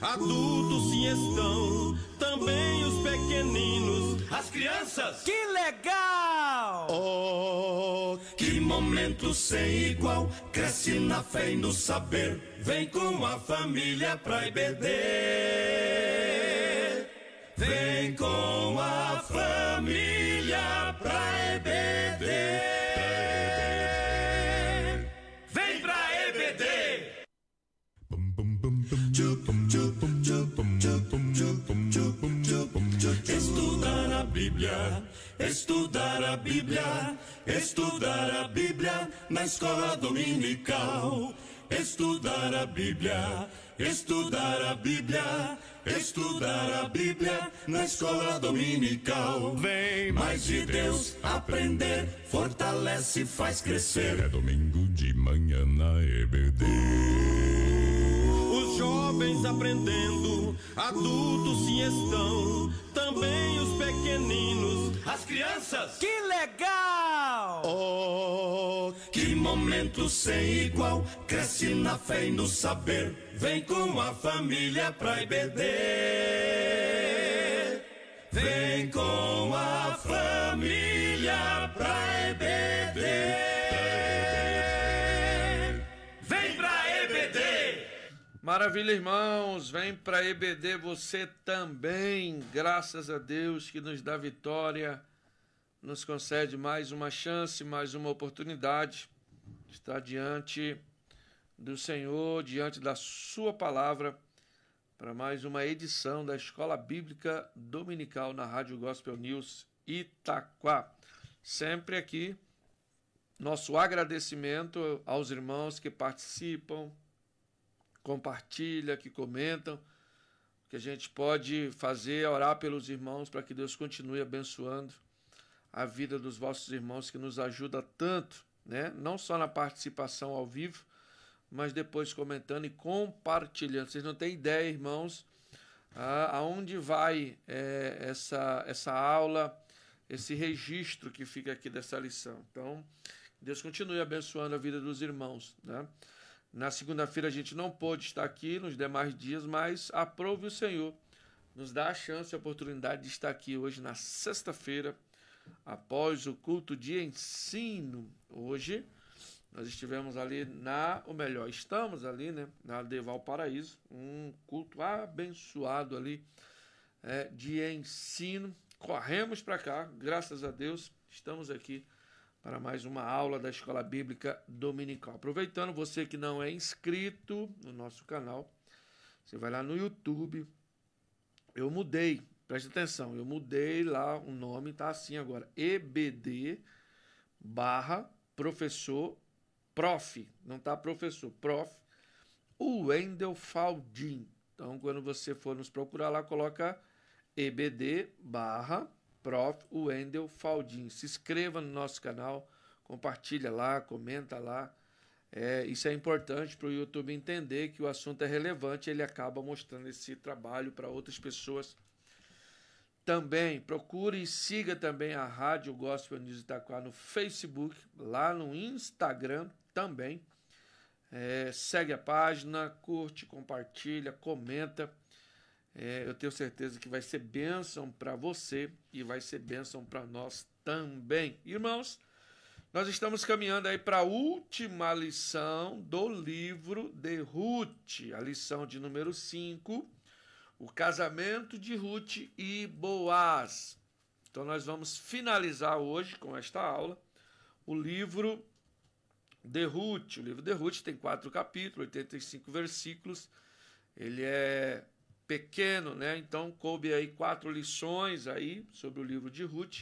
adultos sim estão, também os pequeninos, as crianças. Que legal! Oh, que momento sem igual, cresce na fé e no saber, vem com a família pra EBD. Vem com a família pra EBD. Vem pra EBD. Estudar a Bíblia, estudar a Bíblia, estudar a Bíblia na escola dominical. Estudar a Bíblia, estudar a Bíblia, estudar a Bíblia na escola dominical. Vem mais de Deus aprender, fortalece e faz crescer. É domingo de manhã na EBD. Os jovens aprendendo, adultos sim estão, também os pequeninos, as crianças. Que legal! Oh, que momento sem igual, cresce na fé e no saber, vem com a família pra EBD. Vem com a família pra EBD. Vem pra EBD. Maravilha, irmãos, vem para EBD você também, graças a Deus que nos dá vitória, nos concede mais uma chance, mais uma oportunidade de estar diante do Senhor, diante da sua palavra, para mais uma edição da Escola Bíblica Dominical na Rádio Gospel News Itaquá. Sempre aqui, nosso agradecimento aos irmãos que participam, compartilha, que comentam, que a gente pode fazer, orar pelos irmãos para que Deus continue abençoando a vida dos vossos irmãos, que nos ajuda tanto, né? Não só na participação ao vivo, mas depois comentando e compartilhando. Vocês não têm ideia, irmãos, aonde vai essa aula, esse registro que fica aqui dessa lição. Então, Deus continue abençoando a vida dos irmãos, né? Na segunda-feira a gente não pôde estar aqui, nos demais dias, mas aprove o Senhor, nos dá a chance, a oportunidade de estar aqui hoje na sexta-feira, após o culto de ensino. Hoje nós estivemos ali estamos ali, né, na Deval Paraíso, um culto abençoado ali de ensino. Corremos para cá, graças a Deus, estamos aqui para mais uma aula da Escola Bíblica Dominical. Aproveitando, você que não é inscrito no nosso canal, você vai lá no YouTube. Eu mudei, preste atenção, eu mudei lá o nome, tá assim agora, EBD /professor prof, não tá professor, prof, Wendel Faldim. Então, quando você for nos procurar lá, coloca EBD Prof. Wendel Faldim. Se inscreva no nosso canal, compartilha lá, comenta lá. Isso é importante para o YouTube entender que o assunto é relevante, ele acaba mostrando esse trabalho para outras pessoas. Também procure e siga também a Rádio Gospel News Itaquá no Facebook, lá no Instagram também. Segue a página, curte, compartilha, comenta. Eu tenho certeza que vai ser bênção para você e vai ser bênção para nós também. Irmãos, nós estamos caminhando aí para a última lição do livro de Ruth, a lição de número 5, o casamento de Ruth e Boaz. Então nós vamos finalizar hoje com esta aula o livro de Ruth. O livro de Ruth tem 4 capítulos, 85 versículos. Ele é pequeno, né? Então coube aí 4 lições aí sobre o livro de Ruth.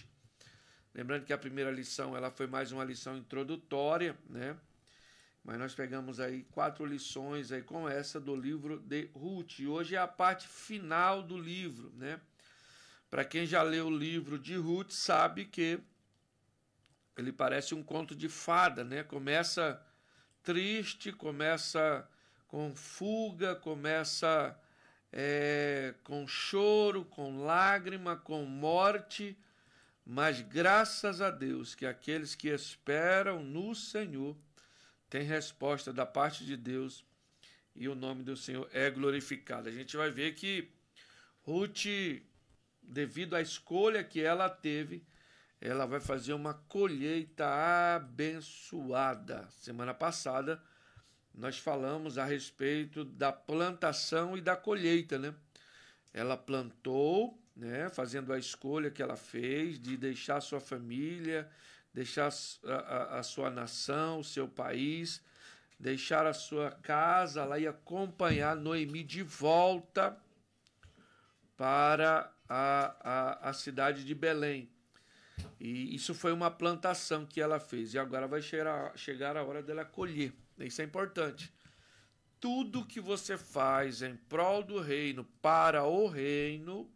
Lembrando que a primeira lição ela foi mais uma lição introdutória, né? Mas nós pegamos aí 4 lições aí com essa do livro de Ruth. E hoje é a parte final do livro, né? Para quem já leu o livro de Ruth sabe que ele parece um conto de fada, né? Começa triste, começa com fuga, começa com choro, com lágrima, com morte, mas graças a Deus que aqueles que esperam no Senhor têm resposta da parte de Deus e o nome do Senhor é glorificado. A gente vai ver que Ruth, devido à escolha que ela teve, ela vai fazer uma colheita abençoada. Semana passada nós falamos a respeito da plantação e da colheita, né? Ela plantou, né, fazendo a escolha que ela fez de deixar sua família, deixar a sua nação, o seu país, deixar a sua casa lá e acompanhar Noemi de volta para a cidade de Belém. E isso foi uma plantação que ela fez. E agora vai chegar a hora dela colher. Isso é importante. Tudo que você faz em prol do reino, para o reino,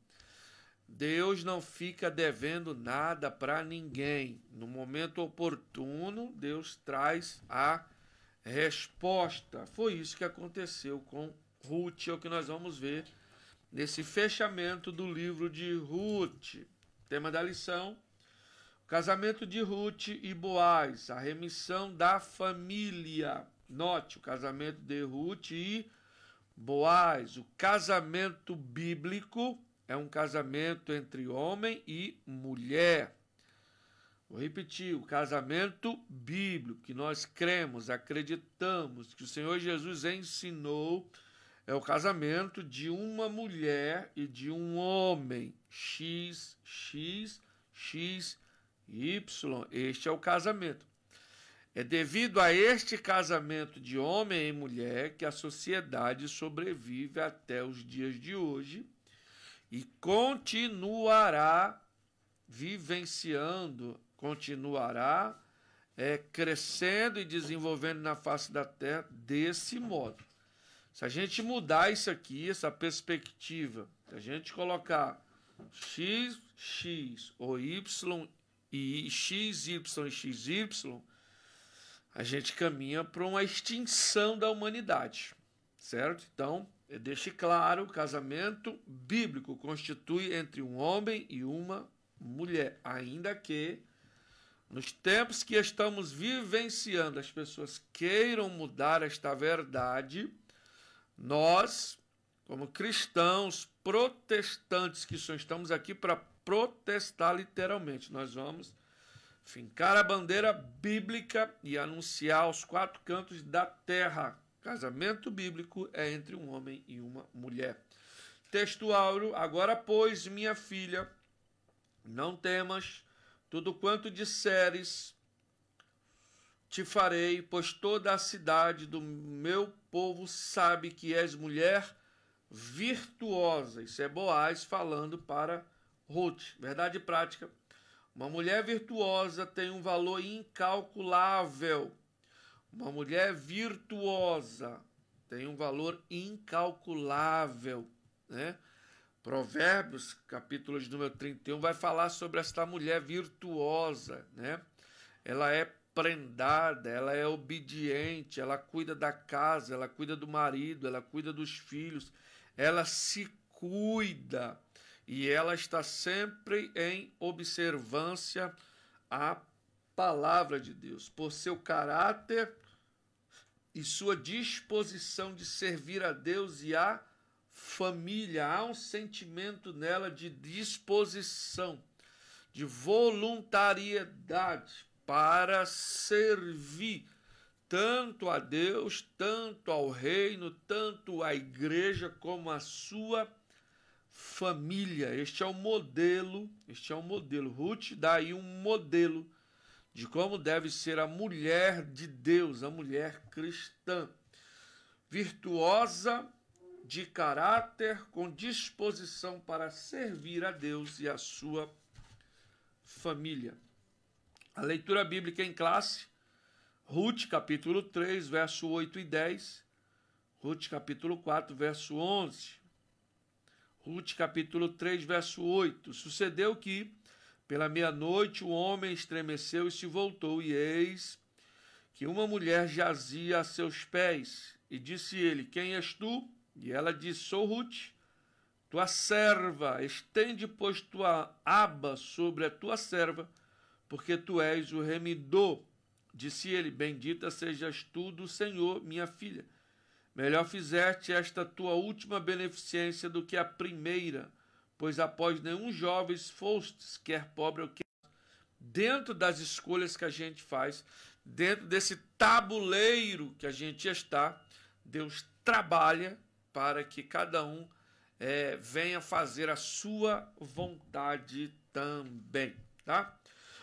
Deus não fica devendo nada para ninguém. No momento oportuno, Deus traz a resposta. Foi isso que aconteceu com Ruth, é o que nós vamos ver nesse fechamento do livro de Ruth. Tema da lição: o casamento de Ruth e Boaz, a remissão da família. Note, o casamento de Ruth e Boaz. O casamento bíblico é um casamento entre homem e mulher. Vou repetir, o casamento bíblico, que nós cremos, acreditamos, que o Senhor Jesus ensinou, é o casamento de uma mulher e de um homem. X, Y. Este é o casamento. É devido a este casamento de homem e mulher que a sociedade sobrevive até os dias de hoje e continuará vivenciando, continuará crescendo e desenvolvendo na face da terra desse modo. Se a gente mudar isso aqui, essa perspectiva, se a gente colocar XX ou Y e XY, a gente caminha para uma extinção da humanidade, certo? Então, deixe claro, o casamento bíblico constitui entre um homem e uma mulher, ainda que nos tempos que estamos vivenciando as pessoas queiram mudar esta verdade, nós, como cristãos protestantes que só estamos aqui para protestar literalmente, nós vamos fincar a bandeira bíblica e anunciar aos quatro cantos da terra. Casamento bíblico é entre um homem e uma mulher. Texto áureo: agora, pois, minha filha, não temas, tudo quanto disseres te farei, pois toda a cidade do meu povo sabe que és mulher virtuosa. Isso é Boaz falando para Ruth. Verdade prática: uma mulher virtuosa tem um valor incalculável. Uma mulher virtuosa tem um valor incalculável, né? Provérbios, capítulo de número 31, vai falar sobre esta mulher virtuosa, né? Ela é prendada, ela é obediente, ela cuida da casa, ela cuida do marido, ela cuida dos filhos, ela se cuida. E ela está sempre em observância à palavra de Deus. Por seu caráter e sua disposição de servir a Deus e à família, há um sentimento nela de disposição, de voluntariedade para servir tanto a Deus, tanto ao reino, tanto à igreja como à sua família. Este é o modelo. Ruth dá aí um modelo de como deve ser a mulher de Deus, a mulher cristã. Virtuosa, de caráter, com disposição para servir a Deus e a sua família. A leitura bíblica em classe: Ruth, capítulo 3, verso 8 e 10. Ruth, capítulo 4, verso 11. Ruth, capítulo 3, verso 8. Sucedeu que, pela meia-noite, o homem estremeceu e se voltou, e eis que uma mulher jazia a seus pés. E disse ele: quem és tu? E ela disse: sou Ruth, tua serva. Estende, pois, tua aba sobre a tua serva, porque tu és o remidor. Disse ele: bendita sejas tu do Senhor, minha filha. Melhor fizeste esta tua última beneficência do que a primeira, pois após nenhum jovem fostes, quer pobre ou quer... Dentro das escolhas que a gente faz, dentro desse tabuleiro que a gente está, Deus trabalha para que cada um venha fazer a sua vontade também, tá?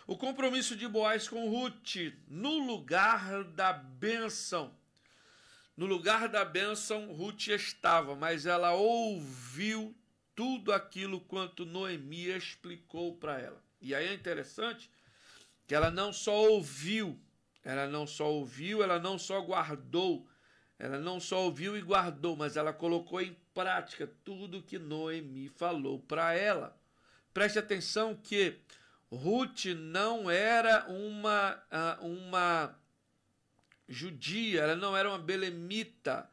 O compromisso de Boaz com Ruth, no lugar da bênção. No lugar da bênção, Ruth estava, mas ela ouviu tudo aquilo quanto Noemi explicou para ela. E aí é interessante que ela não só ouviu, ela não só guardou, ela não só ouviu e guardou, mas ela colocou em prática tudo que Noemi falou para ela. Preste atenção que Ruth não era uma judia, ela não era uma belemita,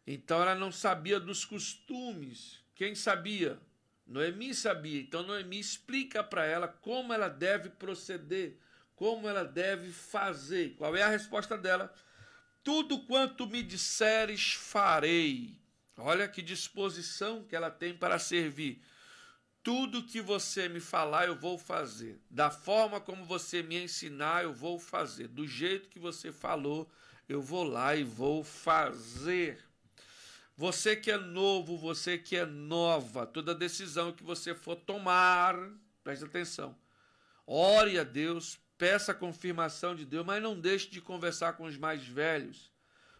então ela não sabia dos costumes. Quem sabia? Noemi sabia. Então Noemi explica para ela como ela deve proceder, como ela deve fazer. Qual é a resposta dela? Tudo quanto me disseres farei. Olha que disposição que ela tem para servir. Tudo que você me falar, eu vou fazer. Da forma como você me ensinar, eu vou fazer. Do jeito que você falou, eu vou lá e vou fazer. Você que é novo, você que é nova, toda decisão que você for tomar, preste atenção. Ore a Deus, peça a confirmação de Deus, mas não deixe de conversar com os mais velhos.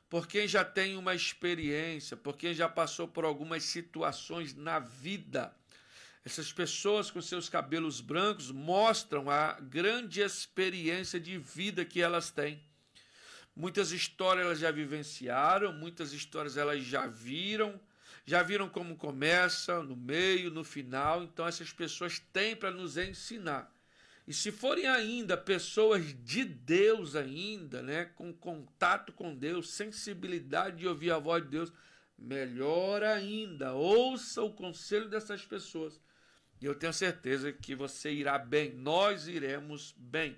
Por quem já tem uma experiência, por quem já passou por algumas situações na vida. Essas pessoas com seus cabelos brancos mostram a grande experiência de vida que elas têm. Muitas histórias elas já vivenciaram, muitas histórias elas já viram como começa, no meio, no final. Então essas pessoas têm para nos ensinar. E se forem ainda pessoas de Deus ainda, né, com contato com Deus, sensibilidade de ouvir a voz de Deus, melhor ainda, ouça o conselho dessas pessoas. E eu tenho certeza que você irá bem, nós iremos bem.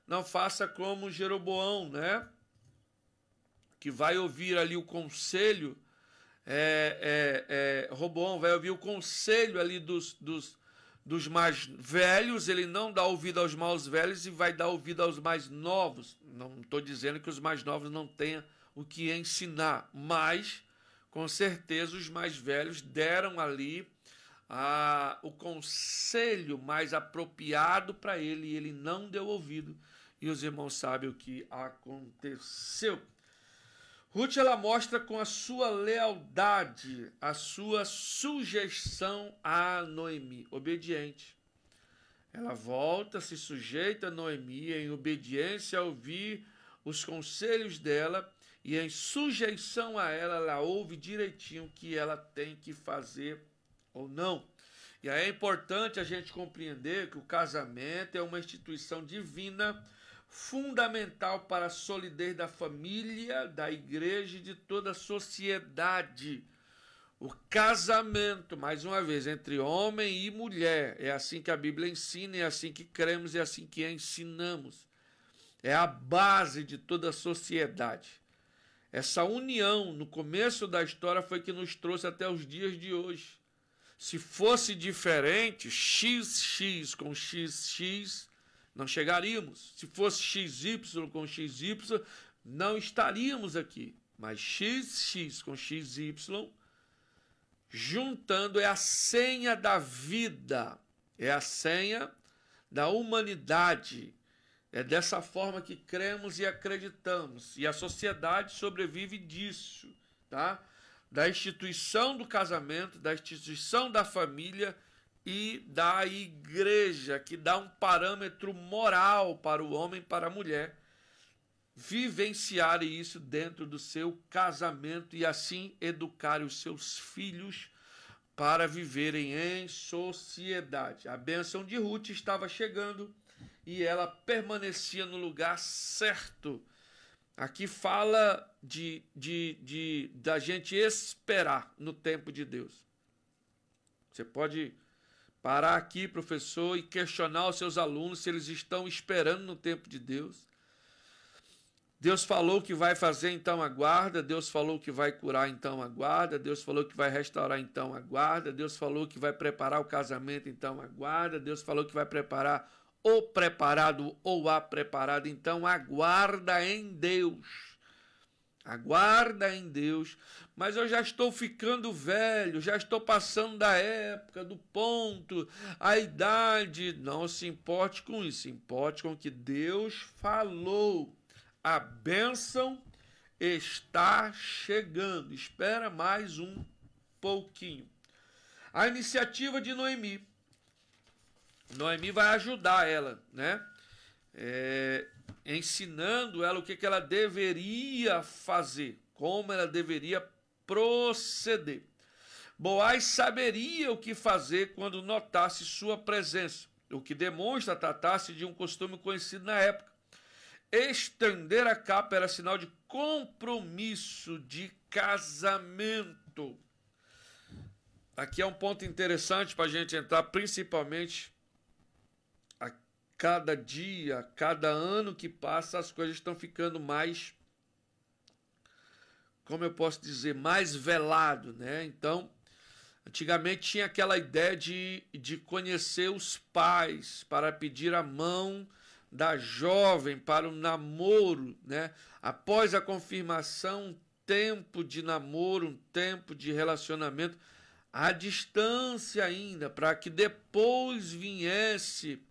Não faça como Jeroboão, né? Que vai ouvir ali o conselho, Roboão vai ouvir o conselho ali dos mais velhos, ele não dá ouvido aos mais velhos e vai dar ouvido aos mais novos. Não estou dizendo que os mais novos não tenham o que ensinar, mas com certeza os mais velhos deram ali o conselho mais apropriado para ele e ele não deu ouvido. E os irmãos sabem o que aconteceu. Ruth, ela mostra com a sua lealdade, a sua sujeição a Noemi, obediente. Ela volta, se sujeita a Noemi em obediência a ouvir os conselhos dela e em sujeição a ela ouve direitinho o que ela tem que fazer ou não. E aí é importante a gente compreender que o casamento é uma instituição divina, fundamental para a solidez da família, da igreja e de toda a sociedade. O casamento, mais uma vez, entre homem e mulher, é assim que a Bíblia ensina, é assim que cremos, é assim que ensinamos. É a base de toda a sociedade. Essa união, no começo da história, foi que nos trouxe até os dias de hoje. Se fosse diferente, XX com XX, não chegaríamos. Se fosse XY com XY, não estaríamos aqui. Mas XX com XY, juntando, é a senha da vida, é a senha da humanidade. É dessa forma que cremos e acreditamos. E a sociedade sobrevive disso, tá? Da instituição do casamento, da instituição da família e da igreja, que dá um parâmetro moral para o homem e para a mulher vivenciar isso dentro do seu casamento e assim educar os seus filhos para viverem em sociedade. A bênção de Ruth estava chegando e ela permanecia no lugar certo. Aqui fala da gente esperar no tempo de Deus. Você pode parar aqui, professor, e questionar os seus alunos se eles estão esperando no tempo de Deus. Deus falou que vai fazer, então aguarda. Deus falou que vai curar, então aguarda. Deus falou que vai restaurar, então aguarda. Deus falou que vai preparar o casamento, então aguarda. Deus falou que vai preparar o preparado ou a preparada, então aguarda em Deus. Aguarda em Deus. Mas eu já estou ficando velho, já estou passando da época, do ponto, a idade. Não se importe com isso, se importe com o que Deus falou. A bênção está chegando. Espera mais um pouquinho. A iniciativa de Noemi. Noemi vai ajudar ela, né? Ensinando ela o que ela deveria fazer, como ela deveria proceder. Boaz saberia o que fazer quando notasse sua presença, o que demonstra tratar-se de um costume conhecido na época. Estender a capa era sinal de compromisso de casamento. Aqui é um ponto interessante para a gente entrar, principalmente a cada dia, cada ano que passa, as coisas estão ficando mais, como eu posso dizer, mais velado, né? Então, antigamente tinha aquela ideia de conhecer os pais para pedir a mão da jovem para o namoro, né? Após a confirmação, um tempo de namoro, um tempo de relacionamento, à distância ainda, para que depois viesse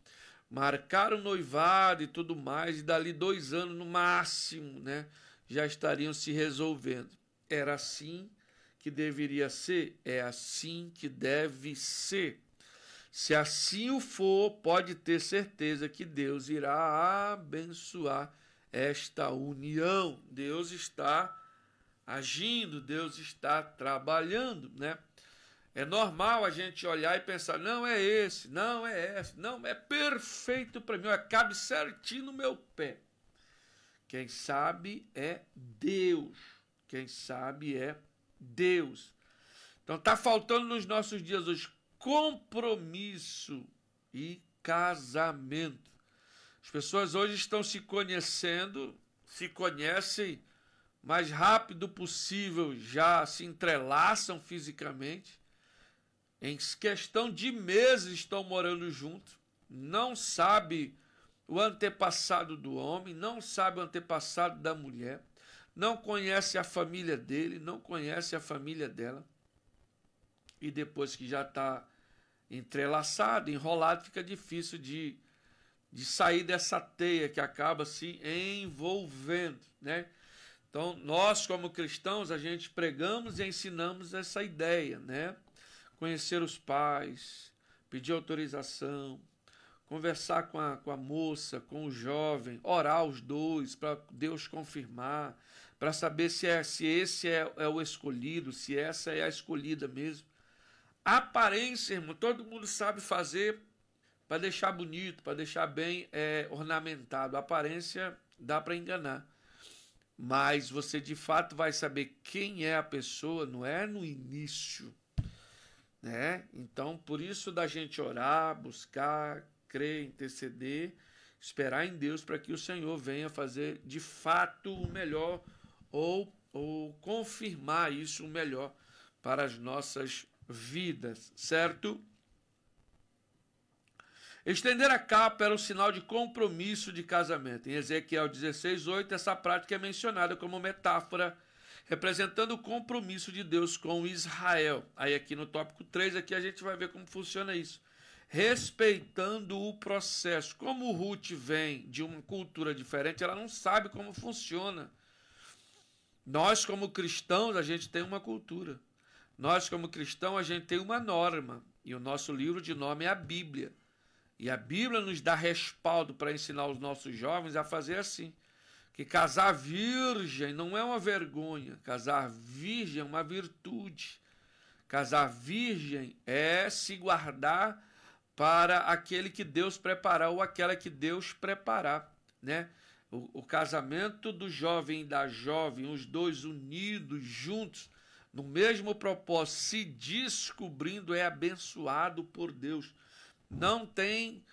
marcar o noivado e tudo mais, e dali 2 anos no máximo, né, já estariam se resolvendo. Era assim que deveria ser, é assim que deve ser. Se assim o for, pode ter certeza que Deus irá abençoar esta união. Deus está agindo, Deus está trabalhando, né? É normal a gente olhar e pensar, não é esse, não é esse, não, é perfeito para mim, cabe certinho no meu pé. Quem sabe é Deus, quem sabe é Deus. Então está faltando nos nossos dias hoje compromisso e casamento. As pessoas hoje estão se conhecendo, se conhecem mais rápido possível, já se entrelaçam fisicamente. Em questão de meses estão morando juntos, não sabe o antepassado do homem, não sabe o antepassado da mulher, não conhece a família dele, não conhece a família dela. E depois que já está entrelaçado, enrolado, fica difícil de sair dessa teia que acaba se envolvendo, né? Então, nós como cristãos, a gente pregamos e ensinamos essa ideia, né? Conhecer os pais, pedir autorização, conversar com a moça, com o jovem, orar os dois para Deus confirmar, para saber se esse é o escolhido, se essa é a escolhida mesmo. Aparência, irmão, todo mundo sabe fazer para deixar bonito, para deixar bem ornamentado. A aparência dá para enganar. Mas você de fato vai saber quem é a pessoa, não é no início, né? Então, por isso da gente orar, buscar, crer, interceder, esperar em Deus para que o Senhor venha fazer de fato o melhor ou confirmar isso o melhor para as nossas vidas, certo? Estender a capa era um sinal de compromisso de casamento. Em Ezequiel 16:8, essa prática é mencionada como metáfora representando o compromisso de Deus com Israel. Aí aqui no tópico 3, aqui a gente vai ver como funciona isso. Respeitando o processo. Como Ruth vem de uma cultura diferente, ela não sabe como funciona. Nós, como cristãos, a gente tem uma cultura. Nós, como cristãos, a gente tem uma norma. E o nosso livro de nome é a Bíblia. E a Bíblia nos dá respaldo para ensinar os nossos jovens a fazer assim. Que casar virgem não é uma vergonha. Casar virgem é uma virtude. Casar virgem é se guardar para aquele que Deus preparar ou aquela que Deus preparar, né? O casamento do jovem e da jovem, os dois unidos, juntos, no mesmo propósito, se descobrindo, é abençoado por Deus. Não tem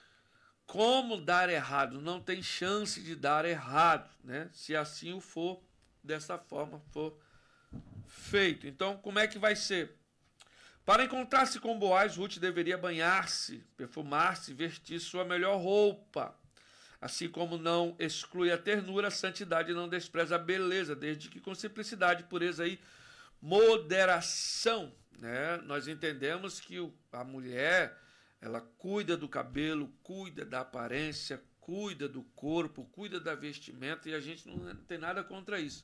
como dar errado, não tem chance de dar errado, né? Se assim o for, dessa forma for feito. Então, como é que vai ser? Para encontrar-se com Boaz, Ruth deveria banhar-se, perfumar-se, vestir sua melhor roupa. Assim como não exclui a ternura, a santidade não despreza a beleza, desde que com simplicidade, pureza e moderação, né? Nós entendemos que a mulher, ela cuida do cabelo, cuida da aparência, cuida do corpo, cuida da vestimenta, e a gente não tem nada contra isso.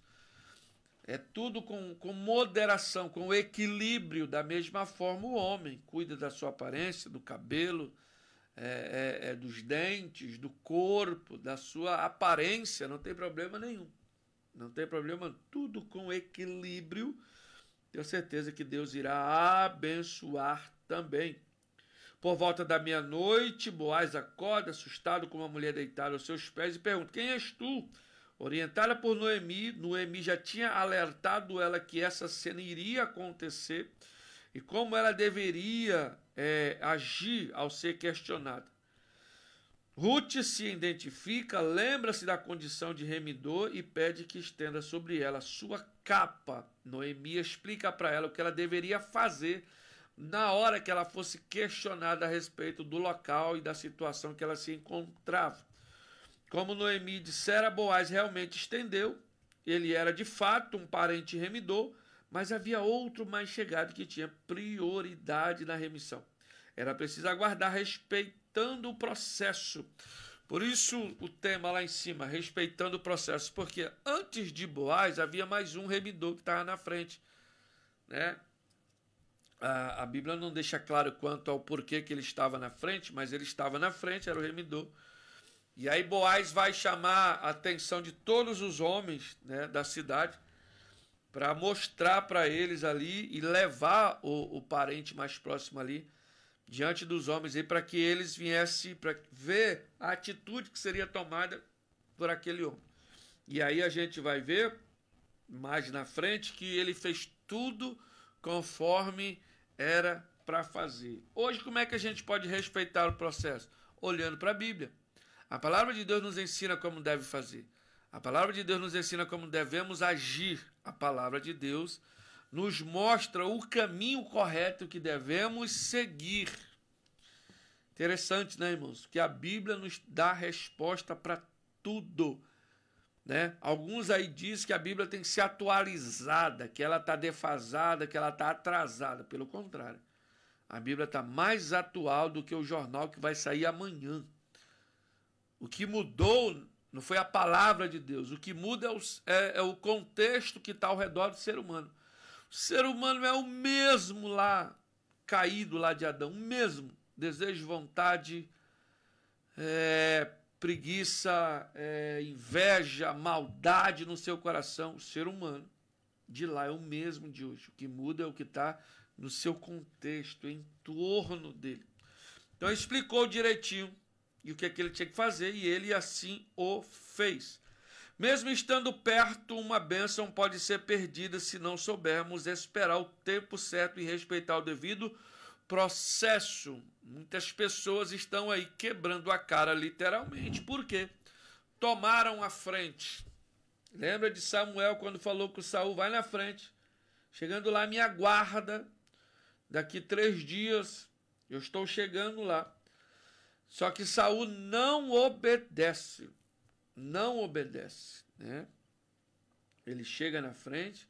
É tudo com moderação, com equilíbrio. Da mesma forma, o homem cuida da sua aparência, do cabelo, dos dentes, do corpo, da sua aparência, não tem problema nenhum. Não tem problema, tudo com equilíbrio. Tenho certeza que Deus irá abençoar também. Por volta da meia-noite, Boaz acorda, assustado com uma mulher deitada aos seus pés, e pergunta: quem és tu? Orientada por Noemi, Noemi já tinha alertado ela que essa cena iria acontecer e como ela deveria agir ao ser questionada. Ruth se identifica, lembra-se da condição de remidor e pede que estenda sobre ela sua capa. Noemi explica para ela o que ela deveria fazer na hora que ela fosse questionada a respeito do local e da situação que ela se encontrava. Como Noemi dissera, Boaz realmente estendeu. Ele era de fato um parente remidor, mas havia outro mais chegado que tinha prioridade na remissão. Era preciso aguardar, respeitando o processo. Por isso o tema lá em cima, respeitando o processo, porque antes de Boaz havia mais um remidor que estava na frente, né? A Bíblia não deixa claro quanto ao porquê que ele estava na frente, mas ele estava na frente, era o remidor. E aí Boaz vai chamar a atenção de todos os homens, né, da cidade, para mostrar para eles ali e levar o parente mais próximo ali diante dos homens, para que eles viessem para ver a atitude que seria tomada por aquele homem. E aí a gente vai ver mais na frente que ele fez tudo conforme era para fazer. Hoje, como é que a gente pode respeitar o processo? Olhando para a Bíblia. A palavra de Deus nos ensina como deve fazer. A palavra de Deus nos ensina como devemos agir. A palavra de Deus nos mostra o caminho correto que devemos seguir. Interessante, né, irmãos? Que a Bíblia nos dá resposta para tudo, né? Alguns aí dizem que a Bíblia tem que ser atualizada, que ela está defasada, que ela está atrasada. Pelo contrário, a Bíblia está mais atual do que o jornal que vai sair amanhã. O que mudou não foi a palavra de Deus. O que muda é o contexto que está ao redor do ser humano. O ser humano é o mesmo lá, caído lá de Adão, o mesmo. Desejo, vontade, preguiça, inveja, maldade no seu coração. O ser humano de lá é o mesmo de hoje. O que muda é o que está no seu contexto, em torno dele. Então explicou direitinho e o que ele tinha que fazer, e ele assim o fez. Mesmo estando perto, uma bênção pode ser perdida se não soubermos esperar o tempo certo e respeitar o devido processo. Muitas pessoas estão aí quebrando a cara literalmente. Por quê? Tomaram a frente. Lembra de Samuel quando falou com Saul: vai na frente, chegando lá me aguarda, daqui 3 dias eu estou chegando lá. Só que Saul não obedece, né? Ele chega na frente,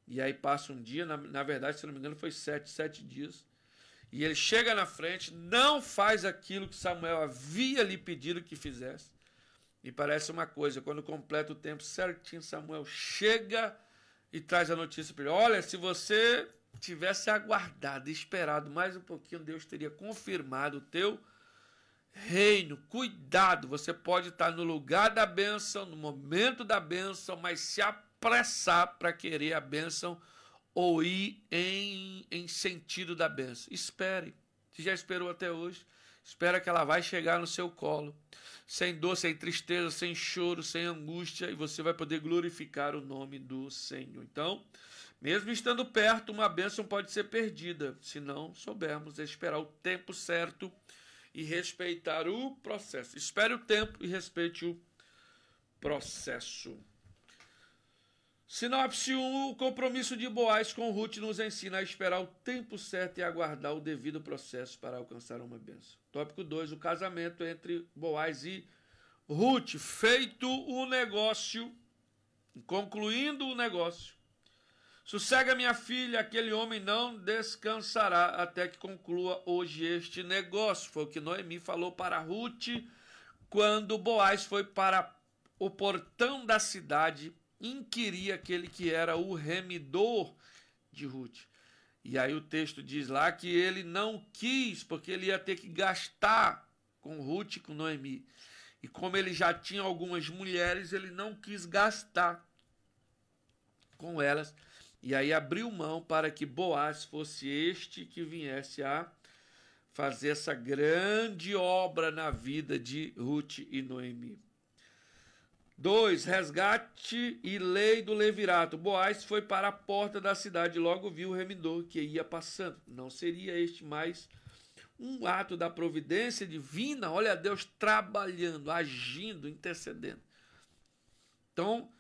e aí passa um dia, na verdade, se não me engano, foi 7 dias, e ele chega na frente, não faz aquilo que Samuel havia lhe pedido que fizesse, e parece uma coisa, quando completa o tempo certinho, Samuel chega e traz a notícia para ele: olha, se você tivesse aguardado, esperado mais um pouquinho, Deus teria confirmado o teu reino. Cuidado, você pode estar no lugar da bênção, no momento da bênção, mas se apressar para querer a bênção ou ir em sentido da bênção. Espere. Se já esperou até hoje, espera que ela vai chegar no seu colo, sem dor, sem tristeza, sem choro, sem angústia, e você vai poder glorificar o nome do Senhor. Então, mesmo estando perto, uma bênção pode ser perdida, se não soubermos esperar o tempo certo e respeitar o processo. Espere o tempo e respeite o processo. Sinopse 1, o compromisso de Boaz com Ruth nos ensina a esperar o tempo certo e aguardar o devido processo para alcançar uma bênção. Tópico 2, o casamento entre Boaz e Ruth. Feito o negócio, concluindo o negócio. Sossega, minha filha, aquele homem não descansará até que conclua hoje este negócio. Foi o que Noemi falou para Ruth quando Boaz foi para o portão da cidade inquirir aquele que era o remidor de Ruth. E aí o texto diz lá que ele não quis, porque ele ia ter que gastar com Ruth e com Noemi. E como ele já tinha algumas mulheres, ele não quis gastar com elas. E aí abriu mão para que Boaz fosse este que viesse a fazer essa grande obra na vida de Ruth e Noemi. 2. Resgate e lei do levirato. Boaz foi para a porta da cidade e logo viu o remidor que ia passando. Não seria este mais um ato da providência divina? Olha Deus trabalhando, agindo, intercedendo. Então,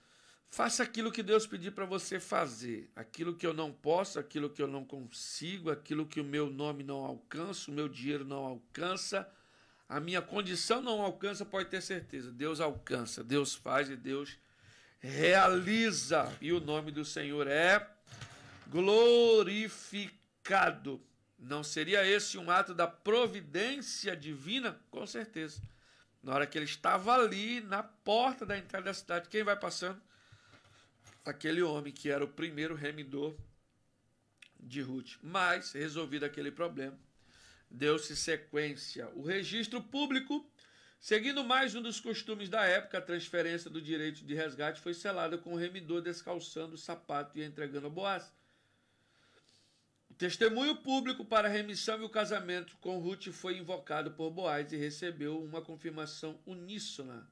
faça aquilo que Deus pedir para você fazer. Aquilo que eu não posso, aquilo que eu não consigo, aquilo que o meu nome não alcança, o meu dinheiro não alcança, a minha condição não alcança, pode ter certeza. Deus alcança, Deus faz e Deus realiza. E o nome do Senhor é glorificado. Não seria esse um ato da providência divina? Com certeza. Na hora que ele estava ali, na porta da entrada da cidade, quem vai passando? Aquele homem que era o primeiro remidor de Ruth. Mas, resolvido aquele problema, deu-se sequência. O registro público, seguindo mais um dos costumes da época, a transferência do direito de resgate foi selada com o remidor descalçando o sapato e entregando a Boaz. O testemunho público para a remissão e o casamento com Ruth foi invocado por Boaz e recebeu uma confirmação uníssona.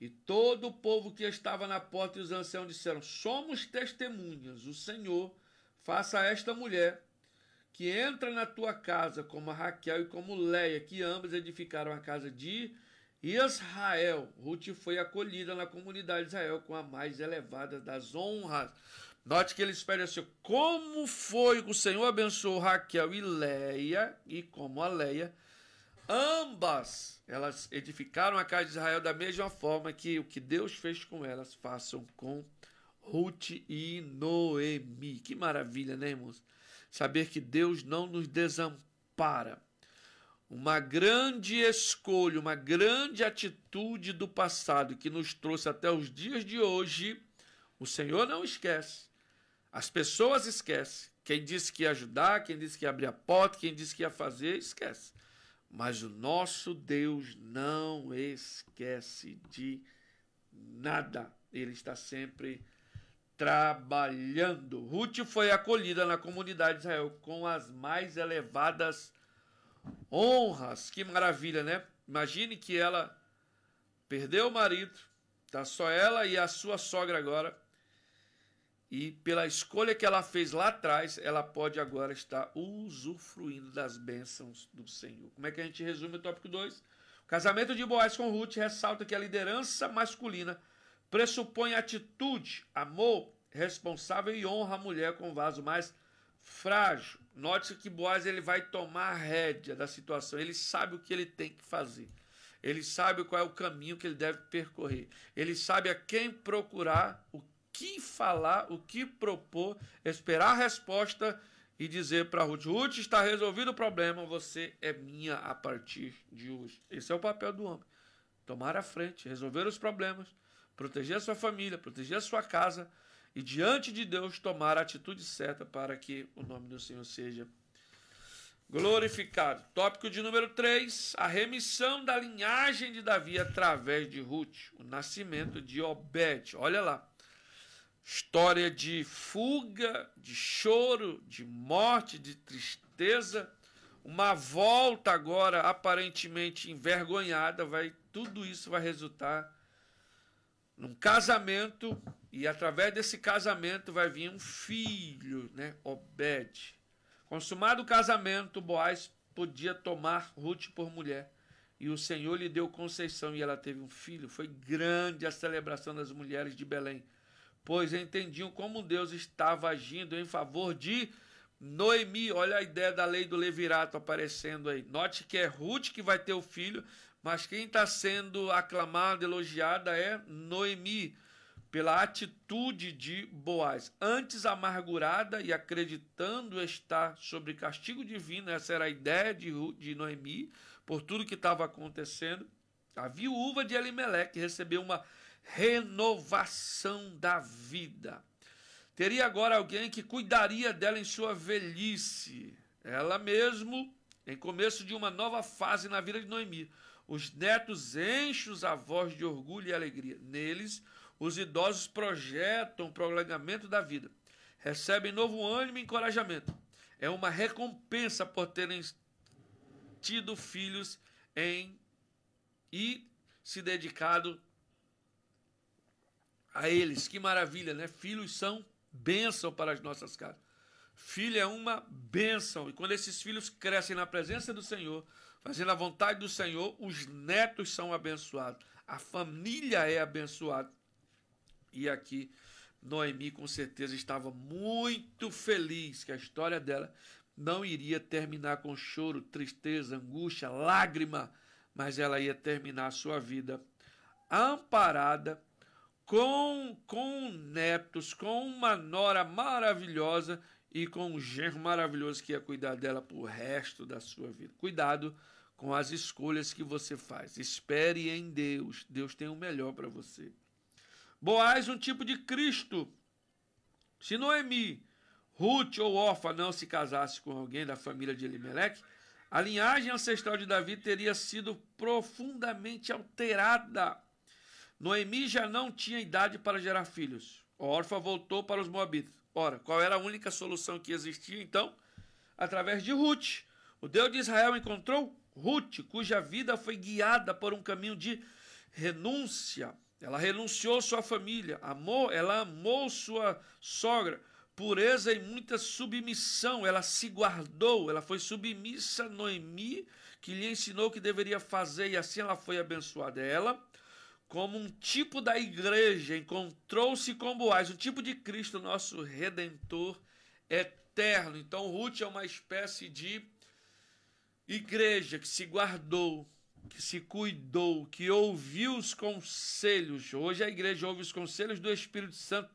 E todo o povo que estava na porta e os anciãos disseram: somos testemunhas, o Senhor faça a esta mulher que entra na tua casa como a Raquel e como Leia, que ambas edificaram a casa de Israel. Ruth foi acolhida na comunidade de Israel com a mais elevada das honras. Note que ele espera assim: como foi que o Senhor abençoou Raquel e Leia, e como a Leia, ambas elas edificaram a casa de Israel da mesma forma que o que Deus fez com elas, façam com Ruth e Noemi. Que maravilha, né, irmãos? Saber que Deus não nos desampara. Uma grande escolha, uma grande atitude do passado que nos trouxe até os dias de hoje, o Senhor não esquece. As pessoas esquecem. Quem disse que ia ajudar, quem disse que ia abrir a porta, quem disse que ia fazer, esquece. Mas o nosso Deus não esquece de nada. Ele está sempre trabalhando. Ruth foi acolhida na comunidade de Israel com as mais elevadas honras. Que maravilha, né? Imagine que ela perdeu o marido, está só ela e a sua sogra agora. E pela escolha que ela fez lá atrás, ela pode agora estar usufruindo das bênçãos do Senhor. Como é que a gente resume o tópico 2? O casamento de Boaz com Ruth ressalta que a liderança masculina pressupõe atitude, amor, responsável e honra a mulher com o vaso mais frágil. Note que Boaz ele vai tomar a rédea da situação. Ele sabe o que ele tem que fazer. Ele sabe qual é o caminho que ele deve percorrer. Ele sabe a quem procurar, o que falar, o que propor, esperar a resposta e dizer para Ruth: Ruth, está resolvido o problema, você é minha a partir de hoje. Esse é o papel do homem. Tomar a frente, resolver os problemas, proteger a sua família, proteger a sua casa e diante de Deus tomar a atitude certa para que o nome do Senhor seja glorificado. Tópico de número 3, a remissão da linhagem de Davi através de Ruth, o nascimento de Obed. Olha lá. História de fuga, de choro, de morte, de tristeza, uma volta agora aparentemente envergonhada, tudo isso vai resultar num casamento e através desse casamento vai vir um filho, né, Obed. Consumado o casamento, Boaz podia tomar Ruth por mulher. E o Senhor lhe deu conceição e ela teve um filho. Foi grande a celebração das mulheres de Belém, pois entendiam como Deus estava agindo em favor de Noemi. Olha a ideia da lei do levirato aparecendo aí. Note que é Ruth que vai ter o filho, mas quem está sendo aclamada, elogiada é Noemi, pela atitude de Boaz. Antes amargurada e acreditando estar sob castigo divino, essa era a ideia de Noemi, por tudo que estava acontecendo. A viúva de Elimeleque recebeu uma renovação da vida. Teria agora alguém que cuidaria dela em sua velhice. Ela mesmo, em começo de uma nova fase na vida de Noemi. Os netos enchem os avós de orgulho e alegria. Neles, os idosos projetam o prolongamento da vida. Recebem novo ânimo e encorajamento. É uma recompensa por terem tido filhos e se dedicado a eles. Que maravilha, né? Filhos são bênção para as nossas casas. Filho é uma bênção. E quando esses filhos crescem na presença do Senhor, fazendo a vontade do Senhor, os netos são abençoados. A família é abençoada. E aqui, Noemi com certeza estava muito feliz que a história dela não iria terminar com choro, tristeza, angústia, lágrima, mas ela ia terminar a sua vida amparada, com netos, com uma nora maravilhosa e com um genro maravilhoso que ia cuidar dela pro resto da sua vida. Cuidado com as escolhas que você faz. Espere em Deus. Deus tem o melhor para você. Boaz, um tipo de Cristo. Se Noemi, Ruth ou Orfa não se casasse com alguém da família de Elimeleque, a linhagem ancestral de Davi teria sido profundamente alterada. Noemi já não tinha idade para gerar filhos. Orfa voltou para os moabitas. Ora, qual era a única solução que existia, então? Através de Ruth. O Deus de Israel encontrou Ruth, cuja vida foi guiada por um caminho de renúncia. Ela renunciou sua família, ela amou sua sogra, pureza e muita submissão. Ela se guardou, ela foi submissa a Noemi, que lhe ensinou o que deveria fazer, e assim ela foi abençoada. Ela, como um tipo da igreja, encontrou-se com Boaz, um tipo de Cristo, nosso Redentor eterno. Então, Ruth é uma espécie de igreja que se guardou, que se cuidou, que ouviu os conselhos. Hoje a igreja ouve os conselhos do Espírito Santo.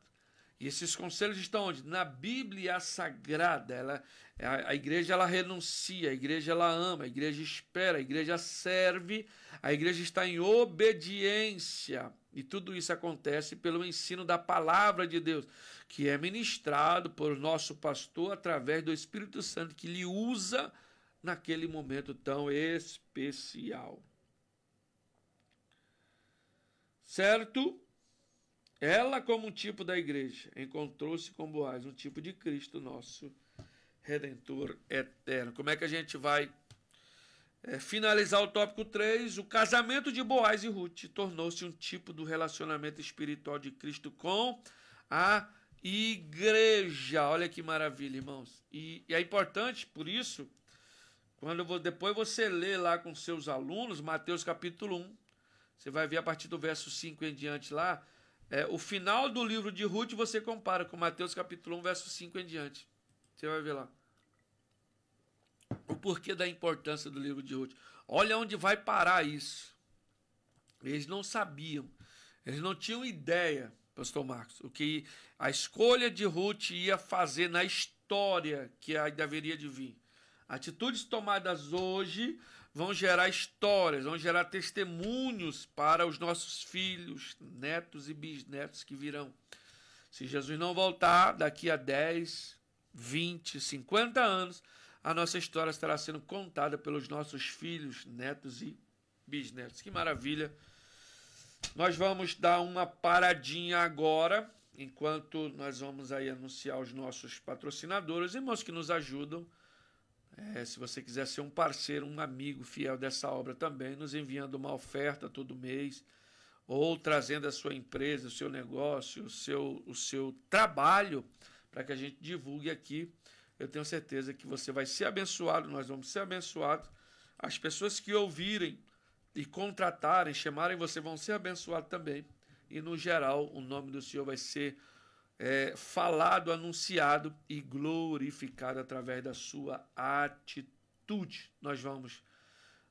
E esses conselhos estão onde? Na Bíblia Sagrada. A igreja ela renuncia, a igreja ela ama, a igreja espera, a igreja serve, a igreja está em obediência. E tudo isso acontece pelo ensino da palavra de Deus, que é ministrado por nosso pastor através do Espírito Santo, que lhe usa naquele momento tão especial. Certo? Ela, como um tipo da igreja, encontrou-se com Boaz, um tipo de Cristo, nosso Redentor eterno. Como é que a gente vai finalizar o tópico 3? O casamento de Boaz e Ruth tornou-se um tipo do relacionamento espiritual de Cristo com a igreja. Olha que maravilha, irmãos. E é importante, por isso, depois você lê lá com seus alunos, Mateus capítulo 1, você vai ver a partir do verso 5 em diante lá, o final do livro de Ruth você compara com Mateus capítulo 1, verso 5 em diante. Você vai ver lá o porquê da importância do livro de Ruth. Olha onde vai parar isso. Eles não sabiam, eles não tinham ideia, pastor Marcos, o que a escolha de Ruth ia fazer na história que deveria de vir. Atitudes tomadas hoje vão gerar histórias, vão gerar testemunhos para os nossos filhos, netos e bisnetos que virão. Se Jesus não voltar daqui a 10, 20, 50 anos, a nossa história estará sendo contada pelos nossos filhos, netos e bisnetos. Que maravilha! Nós vamos dar uma paradinha agora, enquanto nós vamos aí anunciar os nossos patrocinadores, irmãos que nos ajudam. Se você quiser ser um parceiro, um amigo fiel dessa obra também, nos enviando uma oferta todo mês, ou trazendo a sua empresa, o seu negócio, o seu trabalho, para que a gente divulgue aqui eu tenho certeza que você vai ser abençoado, nós vamos ser abençoados. As pessoas que ouvirem e contratarem, chamarem você, vão ser abençoados também. E, no geral, o nome do Senhor vai ser falado, anunciado e glorificado através da sua atitude. Nós vamos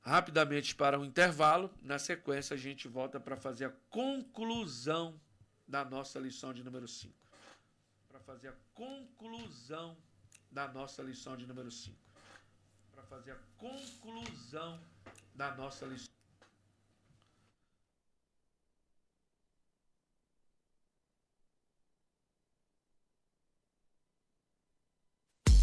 rapidamente para um intervalo. Na sequência, a gente volta para fazer a conclusão da nossa lição de número 5. Para fazer a conclusão da nossa lição de número 5. Para fazer a conclusão da nossa lição.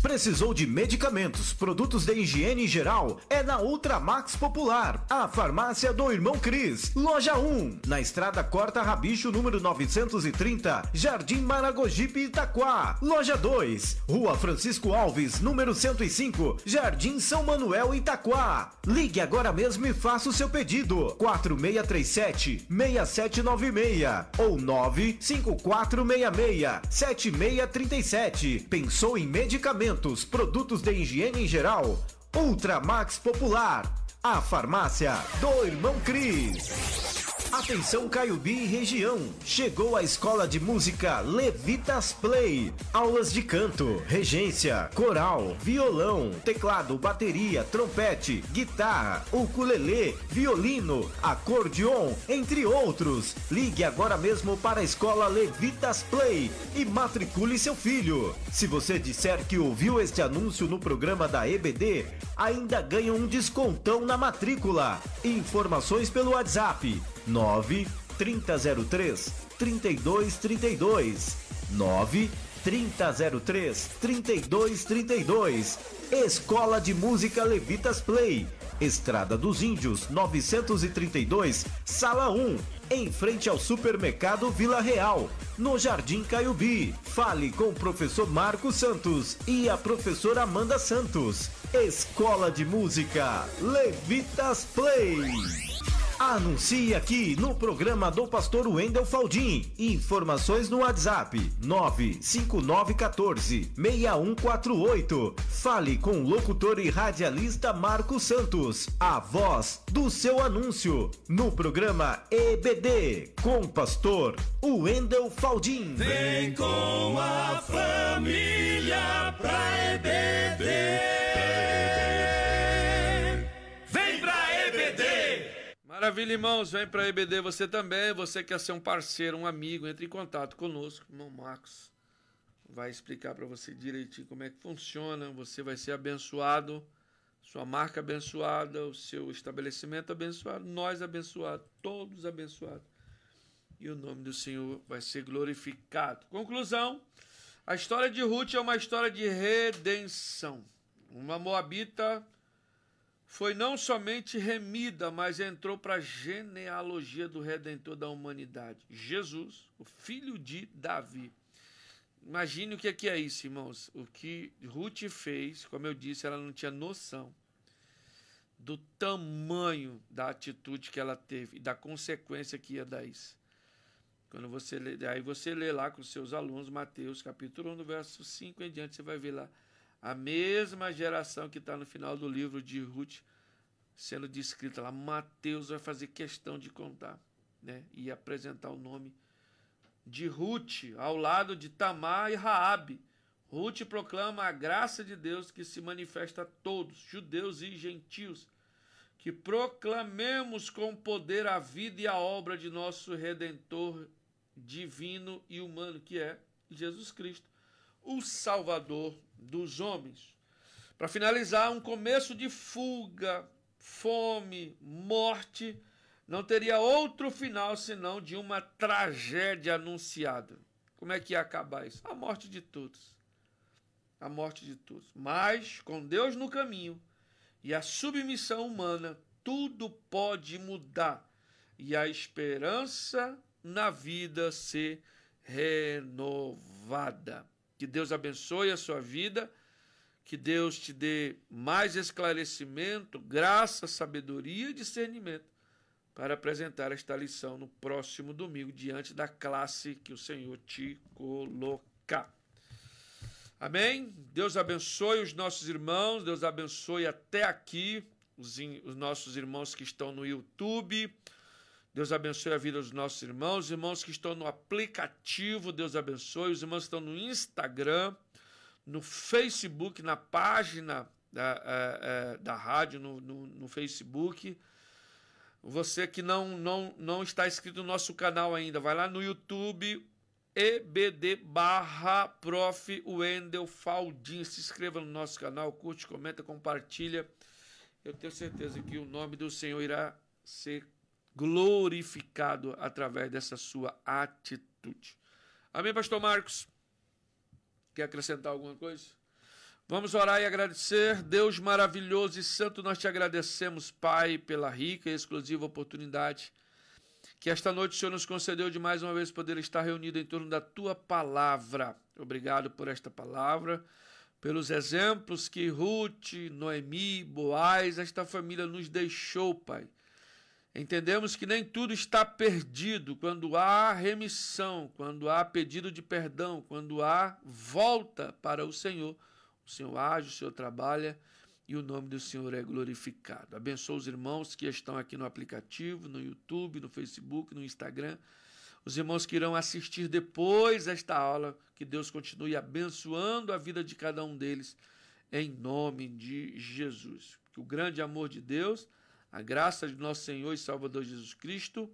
Precisou de medicamentos, produtos de higiene geral? É na Ultramax Popular, a farmácia do Irmão Cris. Loja 1, na estrada Corta Rabicho, número 930, Jardim Maragogipe, Itaquá. Loja 2, Rua Francisco Alves, número 105, Jardim São Manuel, Itaquá. Ligue agora mesmo e faça o seu pedido. 4637-6796 ou 95466-7637. Pensou em medicamentos, produtos de higiene em geral? Ultramax Popular, a farmácia do Irmão Cris. Atenção Caiubi e região, chegou a escola de música Levitas Play. Aulas de canto, regência, coral, violão, teclado, bateria, trompete, guitarra, ukulele, violino, acordeon, entre outros. Ligue agora mesmo para a escola Levitas Play e matricule seu filho. Se você disser que ouviu este anúncio no programa da EBD, ainda ganha um descontão na matrícula. Informações pelo WhatsApp 9-3003-3232 9-3003-3232. Escola de Música Levitas Play, Estrada dos Índios 932, Sala 1, em frente ao Supermercado Vila Real, no Jardim Caiubi. Fale com o professor Marcos Santos e a professora Amanda Santos. Escola de Música Levitas Play. Anuncie aqui no programa do pastor Wendel Faldim. Informações no WhatsApp 95914-6148. Fale com o locutor e radialista Marcos Santos, a voz do seu anúncio, no programa EBD, com o pastor Wendel Faldim. Vem com a família pra EBD. Maravilha, irmãos, vem para a EBD você também. Você quer ser um parceiro, um amigo, entre em contato conosco. O irmão Marcos vai explicar para você direitinho como é que funciona. Você vai ser abençoado, sua marca abençoada, o seu estabelecimento abençoado, nós abençoados, todos abençoados. E o nome do Senhor vai ser glorificado. Conclusão, a história de Ruth é uma história de redenção. Uma moabita foi não somente remida, mas entrou para a genealogia do Redentor da humanidade, Jesus, o filho de Davi. Imagine o que é isso, irmãos. O que Ruth fez, como eu disse, ela não tinha noção do tamanho da atitude que ela teve e da consequência que ia dar isso. Quando você lê, aí você lê lá com seus alunos, Mateus capítulo 1, do verso 5 em diante, você vai ver lá a mesma geração que está no final do livro de Ruth sendo descrita lá. Mateus vai fazer questão de contar, né? E apresentar o nome de Ruth ao lado de Tamar e Raabe. Ruth proclama a graça de Deus que se manifesta a todos, judeus e gentios, que proclamemos com poder a vida e a obra de nosso Redentor divino e humano, que é Jesus Cristo, o Salvador dos homens. Para finalizar, um começo de fuga, fome, morte, não teria outro final senão de uma tragédia anunciada. Como é que ia acabar isso? A morte de todos. A morte de todos. Mas, com Deus no caminho e a submissão humana, tudo pode mudar e a esperança na vida ser renovada. Que Deus abençoe a sua vida, que Deus te dê mais esclarecimento, graça, sabedoria e discernimento para apresentar esta lição no próximo domingo, diante da classe que o Senhor te colocar. Amém? Deus abençoe os nossos irmãos, Deus abençoe até aqui os nossos irmãos que estão no YouTube. Deus abençoe a vida dos nossos irmãos. Os irmãos que estão no aplicativo, Deus abençoe. Os irmãos que estão no Instagram, no Facebook, na página da rádio, no Facebook. Você que não está inscrito no nosso canal ainda, vai lá no YouTube, EBD/Prof. Wendel Faldin. Se inscreva no nosso canal, curte, comenta, compartilha. Eu tenho certeza que o nome do Senhor irá ser glorificado através dessa sua atitude. Amém, pastor Marcos? Quer acrescentar alguma coisa? Vamos orar e agradecer. Deus maravilhoso e santo, nós te agradecemos, Pai, pela rica e exclusiva oportunidade que esta noite o Senhor nos concedeu de mais uma vez poder estar reunido em torno da tua palavra. Obrigado por esta palavra, pelos exemplos que Ruth, Noemi, Boaz, esta família nos deixou, Pai. Entendemos que nem tudo está perdido quando há remissão, quando há pedido de perdão, quando há volta para o Senhor age, o Senhor trabalha e o nome do Senhor é glorificado. Abençoa os irmãos que estão aqui no aplicativo, no YouTube, no Facebook, no Instagram. Os irmãos que irão assistir depois esta aula, que Deus continue abençoando a vida de cada um deles, em nome de Jesus. Que o grande amor de Deus, a graça de nosso Senhor e Salvador Jesus Cristo,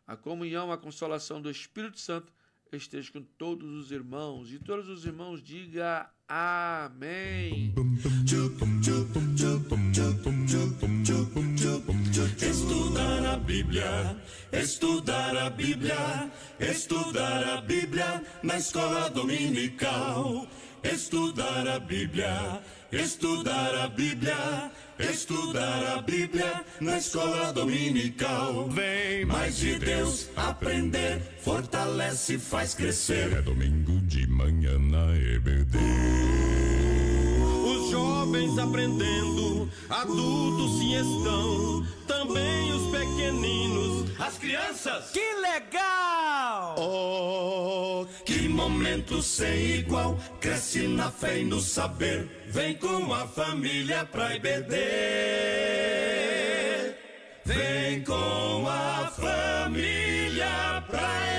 a comunhão, a consolação do Espírito Santo esteja com todos os irmãos. E todos os irmãos digam amém. Estudar a Bíblia, estudar a Bíblia, estudar a Bíblia na escola dominical. Estudar a Bíblia, estudar a Bíblia, estudar a Bíblia na escola dominical. Vem mais de Deus aprender, fortalece e faz crescer. É domingo de manhã na EBD. Os jovens aprendendo, adultos sim estão, também os pequeninos, as crianças. Que legal! Oh, que momento sem igual, cresce na fé e no saber, vem com a família pra EBD. Vem com a família pra EBD.